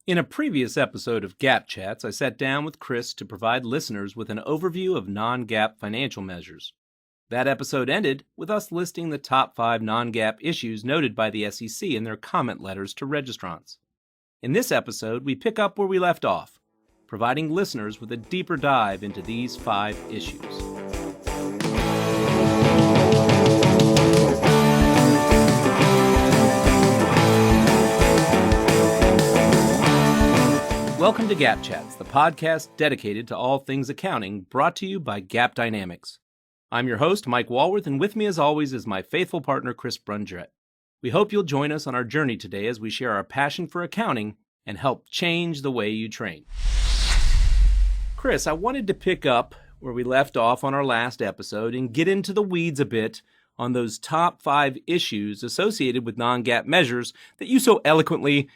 In a previous episode of GAAP Chats, I sat down with Chris to provide listeners with an overview of non-GAAP financial measures. That episode ended with us listing the top 5 non-GAAP issues noted by the SEC in their comment letters to registrants. In this episode, we pick up where we left off, providing listeners with a deeper dive into these 5 issues. Welcome to GAAP Chats, the podcast dedicated to all things accounting, brought to you by GAAP Dynamics. I'm your host, Mike Walworth, and with me as always is my faithful partner, Chris Brundrett. We hope you'll join us on our journey today as we share our passion for accounting and help change the way you train. Chris, I wanted to pick up where we left off on our last episode and get into the weeds a bit on those top 5 issues associated with non-GAAP measures that you so eloquently,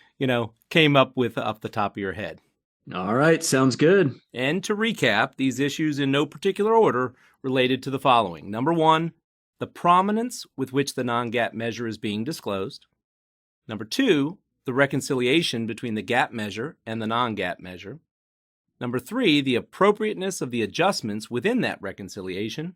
came up with off the top of your head. All right, sounds good. And to recap, these issues in no particular order related to the following. Number 1, the prominence with which the non-GAAP measure is being disclosed. Number 2, the reconciliation between the GAAP measure and the non-GAAP measure. Number 3, the appropriateness of the adjustments within that reconciliation.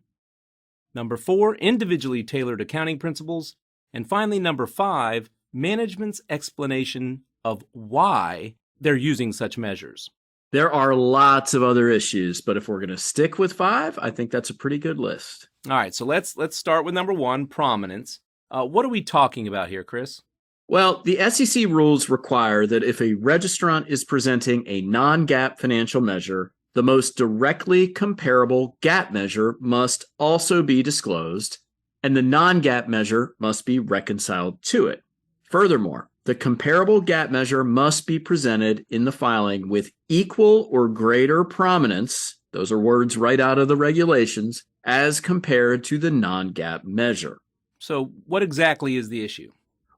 Number 4, individually tailored accounting principles. And finally, number 5, management's explanation of why they're using such measures. There are lots of other issues, but if we're going to stick with 5, I think that's a pretty good list. All right, so let's start with number 1, prominence. What are we talking about here, Chris? Well, the SEC rules require that if a registrant is presenting a non-GAAP financial measure, the most directly comparable GAAP measure must also be disclosed, and the non-GAAP measure must be reconciled to it. Furthermore, the comparable GAAP measure must be presented in the filing with equal or greater prominence, those are words right out of the regulations, as compared to the non-GAAP measure. So what exactly is the issue?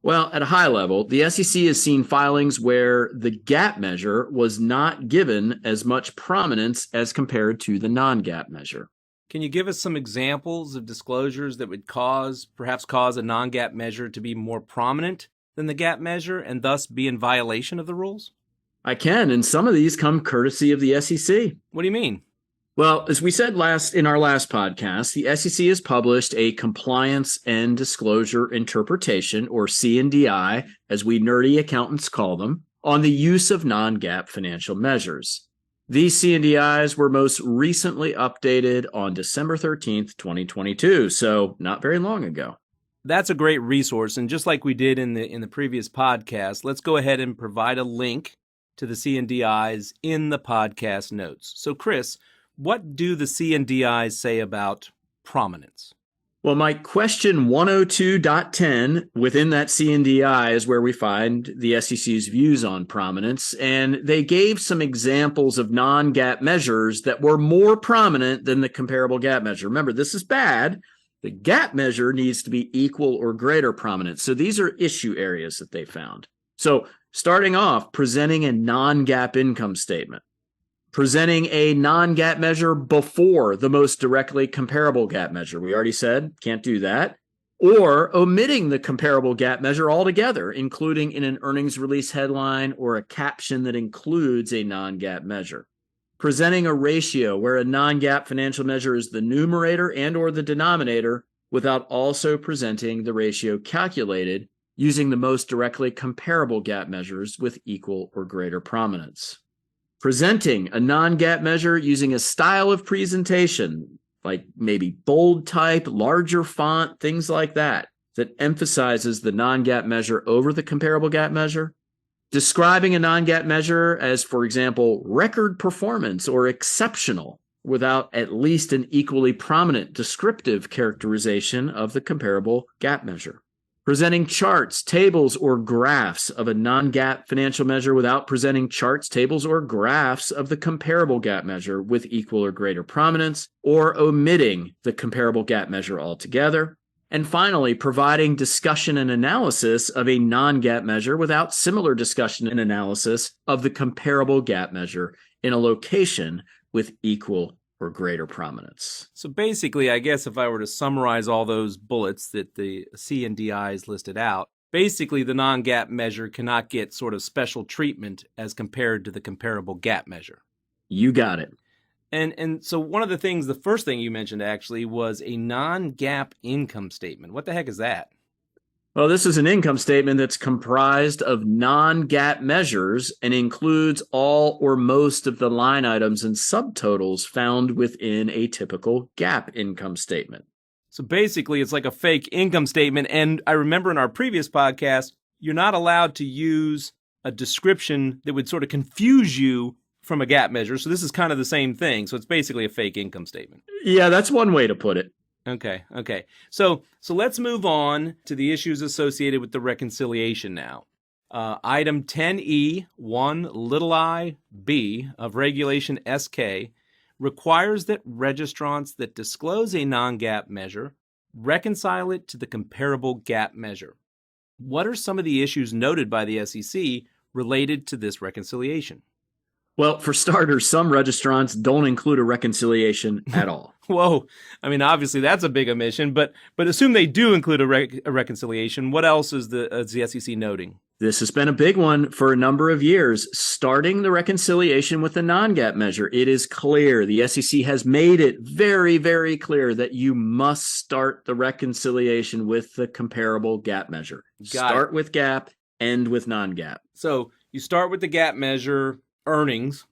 Well, at a high level, the SEC has seen filings where the GAAP measure was not given as much prominence as compared to the non-GAAP measure. Can you give us some examples of disclosures that would perhaps cause a non-GAAP measure to be more prominent than the GAAP measure and thus be in violation of the rules? I can, and some of these come courtesy of the SEC. What do you mean? Well, as we said in our last podcast, the SEC has published a compliance and disclosure interpretation, or CDI, as we nerdy accountants call them, on the use of non-GAAP financial measures. These CDIs were most recently updated on December 13th, 2022, so not very long ago. That's a great resource, and just like we did in the previous podcast, let's go ahead and provide a link to the CDIs in the podcast notes. So, Chris, what do the CDIs say about prominence? Well, my question 102.10 within that CDI is where we find the SEC's views on prominence, and they gave some examples of non-GAAP measures that were more prominent than the comparable GAAP measure. Remember, this is bad. The GAAP measure needs to be equal or greater prominence. So these are issue areas that they found. So starting off, presenting a non-GAAP income statement, presenting a non-GAAP measure before the most directly comparable GAAP measure. We already said can't do that. Or omitting the comparable GAAP measure altogether, including in an earnings release headline or a caption that includes a non-GAAP measure. Presenting a ratio where a non-GAAP financial measure is the numerator and or the denominator without also presenting the ratio calculated using the most directly comparable GAAP measures with equal or greater prominence. Presenting a non-GAAP measure using a style of presentation, like maybe bold type, larger font, things like that emphasizes the non-GAAP measure over the comparable GAAP measure. Describing a non-GAAP measure as, for example, record performance or exceptional without at least an equally prominent descriptive characterization of the comparable GAAP measure. Presenting charts, tables, or graphs of a non-GAAP financial measure without presenting charts, tables, or graphs of the comparable GAAP measure with equal or greater prominence, or omitting the comparable GAAP measure altogether. And finally, providing discussion and analysis of a non-GAAP measure without similar discussion and analysis of the comparable GAAP measure in a location with equal or greater prominence. So basically, I guess if I were to summarize all those bullets that the C and DIs listed out, basically the non-GAAP measure cannot get sort of special treatment as compared to the comparable GAAP measure. You got it. And so one of the first thing you mentioned actually was a non-GAAP income statement. What the heck is that? Well, this is an income statement that's comprised of non-GAAP measures and includes all or most of the line items and subtotals found within a typical GAAP income statement. So basically, it's like a fake income statement. And I remember in our previous podcast, you're not allowed to use a description that would sort of confuse you from a GAAP measure. So this is kind of the same thing. So it's basically a fake income statement. Yeah, that's one way to put it. Okay. So let's move on to the issues associated with the reconciliation now. Item 10E, 1(i)(b) of Regulation SK requires that registrants that disclose a non-GAAP measure reconcile it to the comparable GAAP measure. What are some of the issues noted by the SEC related to this reconciliation? Well, for starters, some registrants don't include a reconciliation at all. Whoa. I mean, obviously that's a big omission, but assume they do include a reconciliation. What else is the SEC noting? This has been a big one for a number of years, starting the reconciliation with the non-GAAP measure. It is clear. The SEC has made it very, very clear that you must start the reconciliation with the comparable GAAP measure. Start with GAAP, end with non-GAAP. So you start with the GAAP measure, earnings,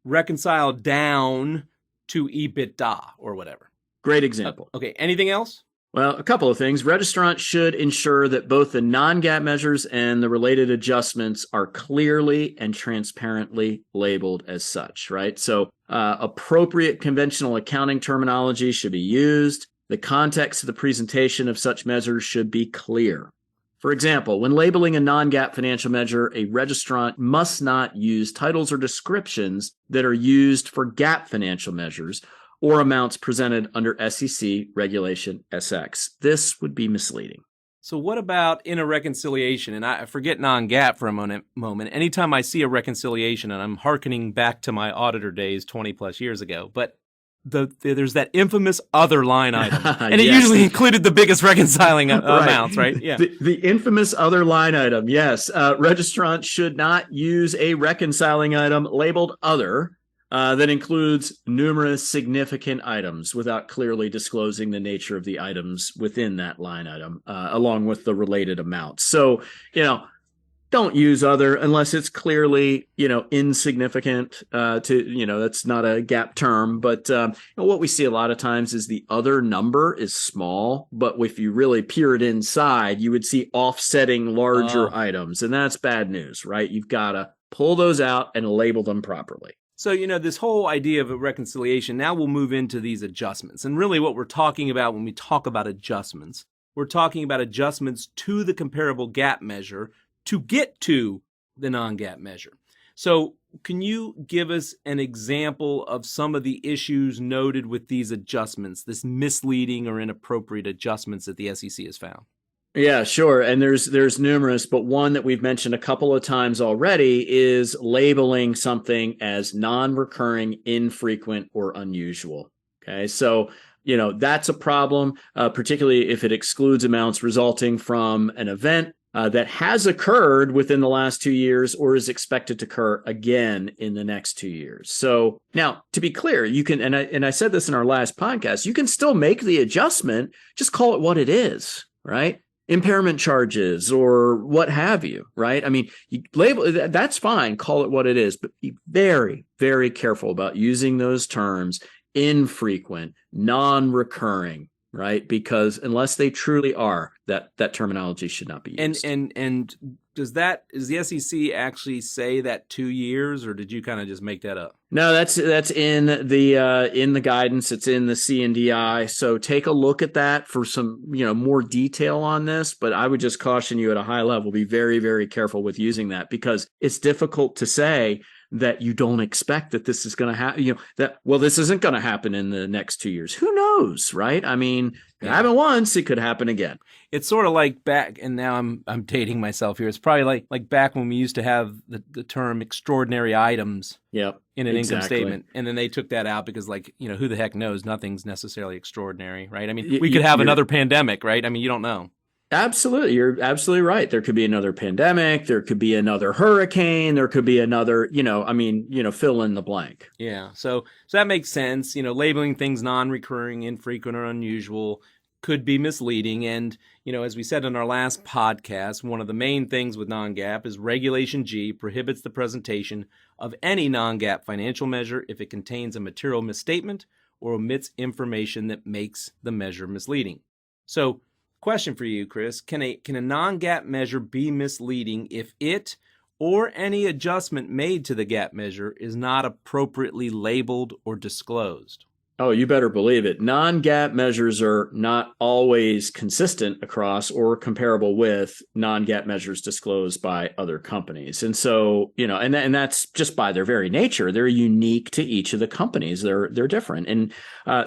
reconcile down to EBITDA or whatever. Great example. Okay, anything else? Well, a couple of things. Registrants should ensure that both the non-GAAP measures and the related adjustments are clearly and transparently labeled as such, right? So appropriate conventional accounting terminology should be used. The context of the presentation of such measures should be clear. For example, when labeling a non-GAAP financial measure, a registrant must not use titles or descriptions that are used for GAAP financial measures or amounts presented under SEC Regulation SX. This would be misleading. So what about in a reconciliation? And I forget non-GAAP for a moment. Anytime I see a reconciliation, and I'm hearkening back to my auditor days 20 plus years ago, but there's that infamous other line item. And it usually included the biggest reconciling amounts, right? Yeah. The infamous other line item, yes. Registrants should not use a reconciling item labeled other that includes numerous significant items without clearly disclosing the nature of the items within that line item, along with the related amounts. So, don't use other unless it's clearly, insignificant that's not a GAAP term. But what we see a lot of times is the other number is small, but if you really peer it inside, you would see offsetting larger items. And that's bad news, right? You've got to pull those out and label them properly. So, this whole idea of a reconciliation, now we'll move into these adjustments. And really what we're talking about when we talk about adjustments, we're talking about adjustments to the comparable GAAP measure to get to the non-GAAP measure. So can you give us an example of some of the issues noted with these adjustments, this misleading or inappropriate adjustments that the SEC has found? Yeah, sure. And there's numerous, but one that we've mentioned a couple of times already is labeling something as non-recurring, infrequent, or unusual. Okay, so that's a problem, particularly if it excludes amounts resulting from an event that has occurred within the last 2 years or is expected to occur again in the next 2 years. So now, to be clear, you can, and I said this in our last podcast, you can still make the adjustment, just call it what it is, right? Impairment charges or what have you, right? I mean, you label that's fine, call it what it is, but be very, very careful about using those terms, infrequent, non-recurring, right? Because unless they truly are, that terminology should not be used. And does the SEC actually say that 2 years, or did you kind of just make that up? No, that's in the guidance. It's in the CDI. So take a look at that for some more detail on this. But I would just caution you at a high level, be very, very careful with using that, because it's difficult to say that you don't expect that this is going to happen, this isn't going to happen in the next 2 years. Who knows, right? I mean, it happened once, it could happen again. It's sort of like back, and now I'm dating myself here. It's probably like back when we used to have the term extraordinary items in an income statement. And then they took that out because who the heck knows? Nothing's necessarily extraordinary, right? I mean, we could have another pandemic, right? I mean, you don't know. Absolutely. You're absolutely right. There could be another pandemic. There could be another hurricane. There could be another, fill in the blank. Yeah. So that makes sense. Labeling things non-recurring, infrequent, or unusual could be misleading. And, as we said in our last podcast, one of the main things with non-GAAP is Regulation G prohibits the presentation of any non-GAAP financial measure if it contains a material misstatement or omits information that makes the measure misleading. So, question for you, Chris, can a non-GAAP measure be misleading if it or any adjustment made to the GAAP measure is not appropriately labeled or disclosed? Oh, you better believe it. Non-GAAP measures are not always consistent across or comparable with non-GAAP measures disclosed by other companies. And so, and that's just by their very nature. They're unique to each of the companies. They're different. And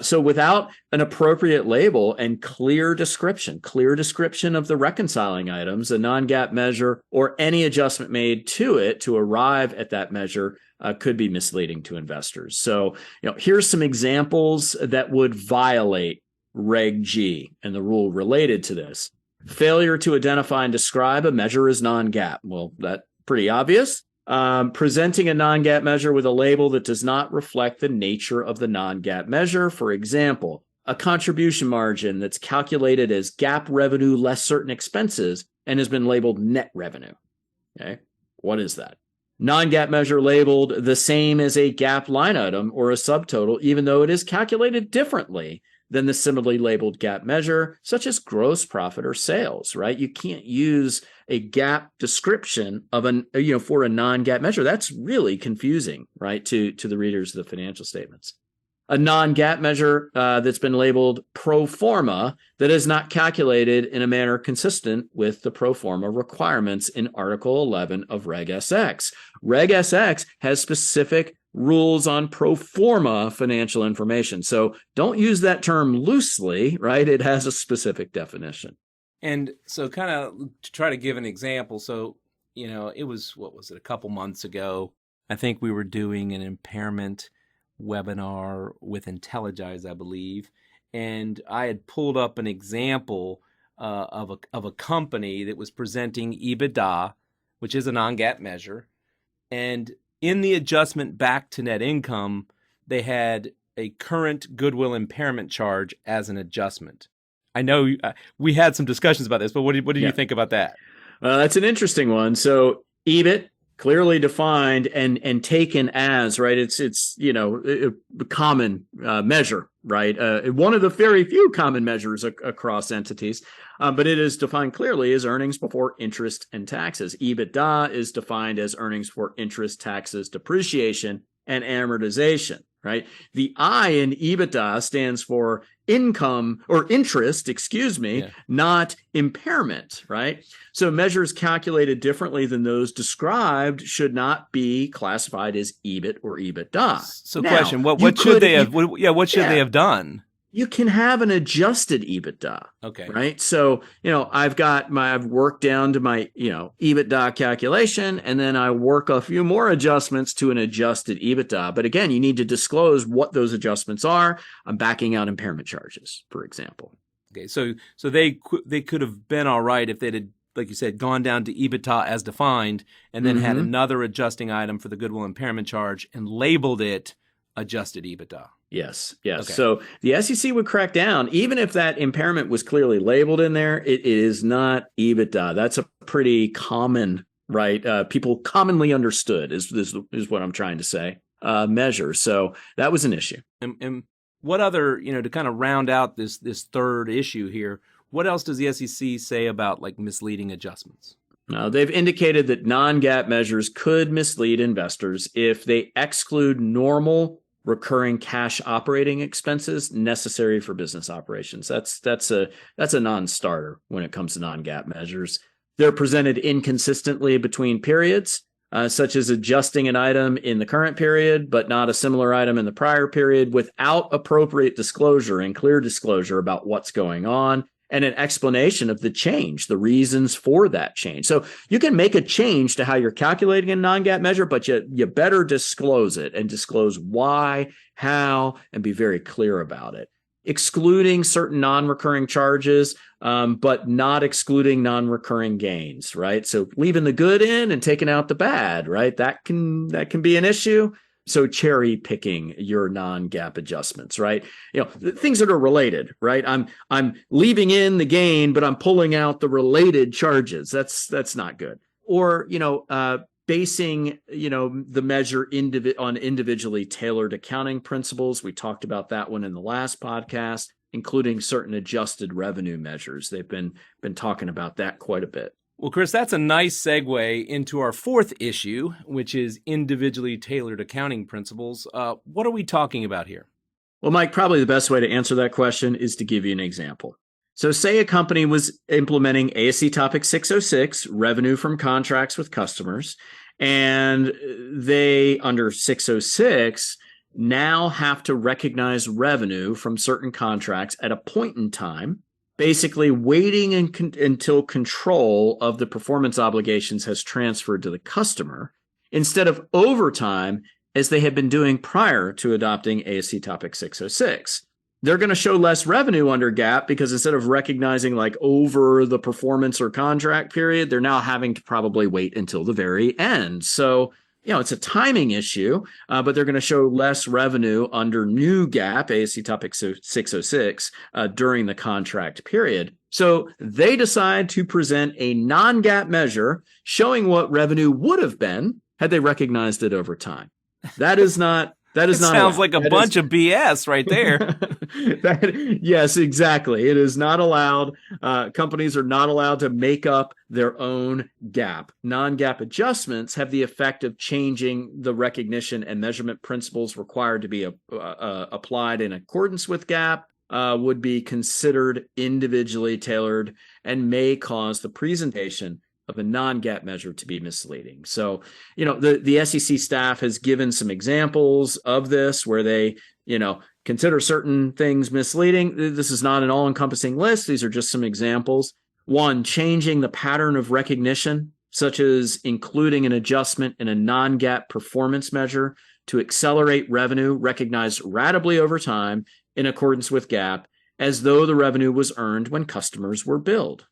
so without an appropriate label and clear description of the reconciling items, a non-GAAP measure or any adjustment made to it to arrive at that measure could be misleading to investors. So, here's some examples that would violate Reg G and the rule related to this. Failure to identify and describe a measure as non-GAAP. Well, that's pretty obvious. Presenting a non-GAAP measure with a label that does not reflect the nature of the non-GAAP measure. For example, a contribution margin that's calculated as GAAP revenue less certain expenses and has been labeled net revenue. Okay, what is that? Non-GAAP measure labeled the same as a GAAP line item or a subtotal, even though it is calculated differently than the similarly labeled GAAP measure, such as gross profit or sales, right? You can't use a GAAP description of for a non-GAAP measure. That's really confusing, right, to the readers of the financial statements. A non-GAAP measure that's been labeled pro forma that is not calculated in a manner consistent with the pro forma requirements in Article 11 of Reg SX. Reg SX has specific rules on pro forma financial information. So don't use that term loosely, right? It has a specific definition. And so kind of to try to give an example, so, it was, a couple months ago, I think we were doing an impairment webinar with IntelliGize, I believe, and I had pulled up an example of a company that was presenting EBITDA, which is a non-GAAP measure, and in the adjustment back to net income, they had a current goodwill impairment charge as an adjustment. I know we had some discussions about this, but what do you think about that? That's an interesting one. So EBIT, clearly defined and taken as, right? It's a common measure, right? One of the very few common measures across entities, but it is defined clearly as earnings before interest and taxes. EBITDA is defined as earnings before interest, taxes, depreciation, and amortization, right? The I in EBITDA stands for income or interest, not impairment, right? So measures calculated differently than those described should not be classified as EBIT or EBITDA. So now, question, what should they have done? You can have an adjusted EBITDA. Okay. Right. So, I've worked down to my, EBITDA calculation, and then I work a few more adjustments to an adjusted EBITDA. But again, you need to disclose what those adjustments are. I'm backing out impairment charges, for example. Okay. So they could have been all right if they'd, like you said, gone down to EBITDA as defined and then had another adjusting item for the goodwill impairment charge and labeled it adjusted EBITDA. Yes. Okay. So the SEC would crack down, even if that impairment was clearly labeled in there. It is not EBITDA. That's a pretty common, right? People commonly understood is what I'm trying to say. Measure. So that was an issue. And what other, to kind of round out this third issue here, what else does the SEC say about like misleading adjustments? They've indicated that non-GAAP measures could mislead investors if they exclude normal recurring cash operating expenses necessary for business operations. That's a non-starter when it comes to non-GAAP measures. They're presented inconsistently between periods, such as adjusting an item in the current period, but not a similar item in the prior period, without appropriate disclosure and clear disclosure about what's going on, and an explanation of the change, the reasons for that change. So you can make a change to how you're calculating a non-GAAP measure, but you better disclose it and disclose why, how, and be very clear about it. excluding certain non-recurring charges, but not excluding non-recurring gains, right? So leaving the good in and taking out the bad, right? That can be an issue. So cherry picking your non-GAAP adjustments, right? Things that are related, right? I'm leaving in the gain, but I'm pulling out the related charges. That's not good. Or basing the measure on individually tailored accounting principles. We talked about that one in the last podcast, including certain adjusted revenue measures. They've been talking about that quite a bit. Well, Chris, that's a nice segue into our fourth issue, which is individually tailored accounting principles. What are we talking about here? Well, Mike, probably the best way to answer that question is to give you an example. So say a company was implementing ASC Topic 606, revenue from contracts with customers, and they, under 606, now have to recognize revenue from certain contracts at a point in time, basically waiting until control of the performance obligations has transferred to the customer, instead of over time, as they had been doing prior to adopting ASC Topic 606. They're going to show less revenue under GAAP because instead of recognizing like over the performance or contract period, they're now having to probably wait until the very end. So, it's a timing issue, but they're going to show less revenue under new GAAP, ASC Topic 606, during the contract period. So they decide to present a non-GAAP measure showing what revenue would have been had they recognized it over time. That is not Sounds allowed. Like a bunch of BS right there. Yes, exactly. It is not allowed. Companies are not allowed to make up their own GAAP. Non-GAAP adjustments have the effect of changing the recognition and measurement principles required to be applied in accordance with GAAP, would be considered individually tailored, and may cause the presentation of a non-GAAP measure to be misleading. So, the SEC staff has given some examples of this where they, consider certain things misleading. This is not an all-encompassing list. These are just some examples. One, changing the pattern of recognition, such as including an adjustment in a non-GAAP performance measure to accelerate revenue recognized ratably over time in accordance with GAAP, as though the revenue was earned when customers were billed.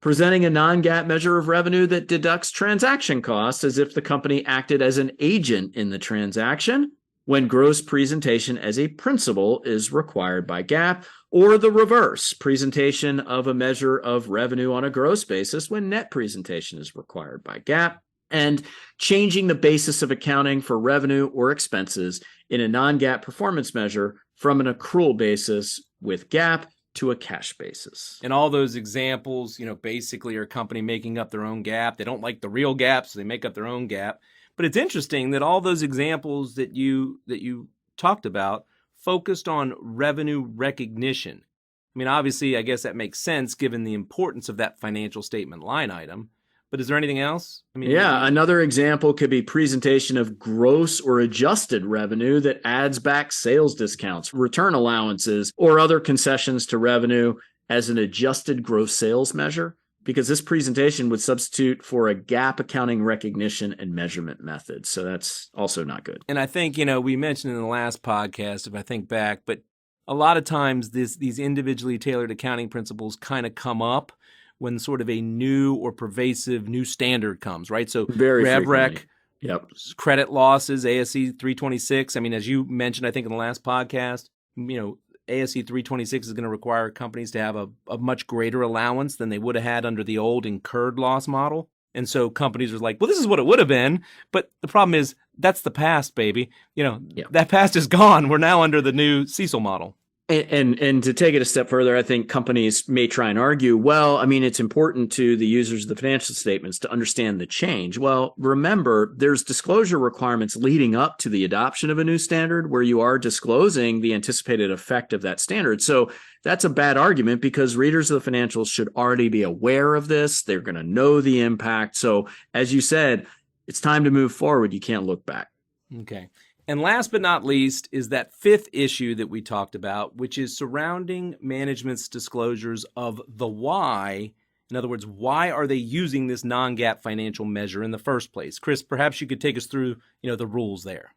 Presenting a non-GAAP measure of revenue that deducts transaction costs as if the company acted as an agent in the transaction when gross presentation as a principal is required by GAAP, or the reverse, presentation of a measure of revenue on a gross basis when net presentation is required by GAAP, and changing the basis of accounting for revenue or expenses in a non-GAAP performance measure from an accrual basis with GAAP to a cash basis. And all those examples, basically are a company making up their own GAAP. They don't like the real GAAP, so they make up their own GAAP. But it's interesting that all those examples that you talked about focused on revenue recognition. I mean, obviously, I guess that makes sense given the importance of that financial statement line item. But is there anything else? Another example could be presentation of gross or adjusted revenue that adds back sales discounts, return allowances, or other concessions to revenue as an adjusted gross sales measure, because this presentation would substitute for a GAAP accounting recognition and measurement method. So that's also not good. And I think, we mentioned in the last podcast, if I think back, but a lot of times these individually tailored accounting principles kind of come up when sort of a new or pervasive new standard comes, right? So Rev Rec, credit losses, ASC 326. I mean, as you mentioned, I think in the last podcast, ASC 326 is going to require companies to have a much greater allowance than they would have had under the old incurred loss model. And so companies are like, well, this is what it would have been. But the problem is that's the past, baby. That past is gone. We're now under the new CECL model. And to take it a step further, I think companies may try and argue, well, I mean, it's important to the users of the financial statements to understand the change. Well, remember, there's disclosure requirements leading up to the adoption of a new standard where you are disclosing the anticipated effect of that standard. So that's a bad argument because readers of the financials should already be aware of this. They're going to know the impact. So as you said, it's time to move forward. You can't look back. Okay. And last but not least is that fifth issue that we talked about, which is surrounding management's disclosures of the why. In other words, why are they using this non-GAAP financial measure in the first place? Chris, perhaps you could take us through, the rules there.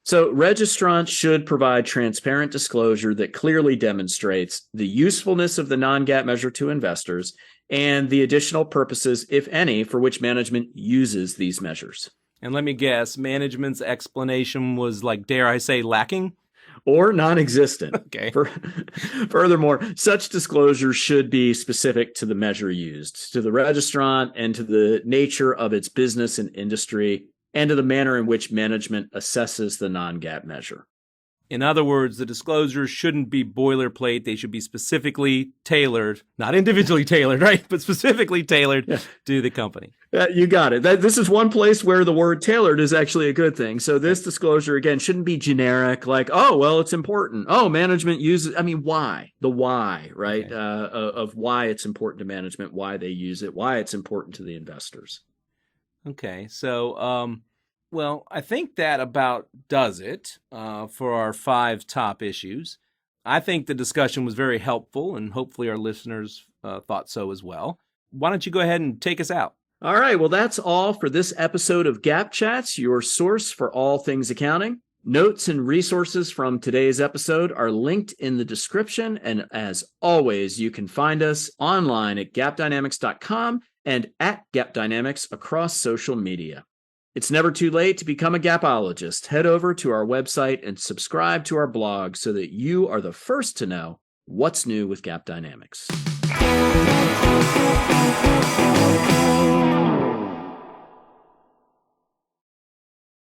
So registrants should provide transparent disclosure that clearly demonstrates the usefulness of the non-GAAP measure to investors and the additional purposes, if any, for which management uses these measures. And let me guess, management's explanation was like, dare I say, lacking? Or non-existent. Okay. Furthermore, such disclosure should be specific to the measure used, to the registrant, and to the nature of its business and industry, and to the manner in which management assesses the non-GAAP measure. In other words, the disclosures shouldn't be boilerplate. They should be specifically tailored, not individually tailored, right? But specifically tailored to the company. You got it. This is one place where the word tailored is actually a good thing. So this disclosure, again, shouldn't be generic, like, oh, well, it's important. Oh, management uses, why? The why, right? Okay. Of why it's important to management, why they use it, why it's important to the investors. Okay, so, well, I think that about does it for our 5 top issues. I think the discussion was very helpful, and hopefully our listeners thought so as well. Why don't you go ahead and take us out? All right, well, that's all for this episode of GAAP Chats, your source for all things accounting. Notes and resources from today's episode are linked in the description, and as always, you can find us online at gapdynamics.com and at GapDynamics across social media. It's never too late to become a Gapologist. Head over to our website and subscribe to our blog so that you are the first to know what's new with GAAP Dynamics.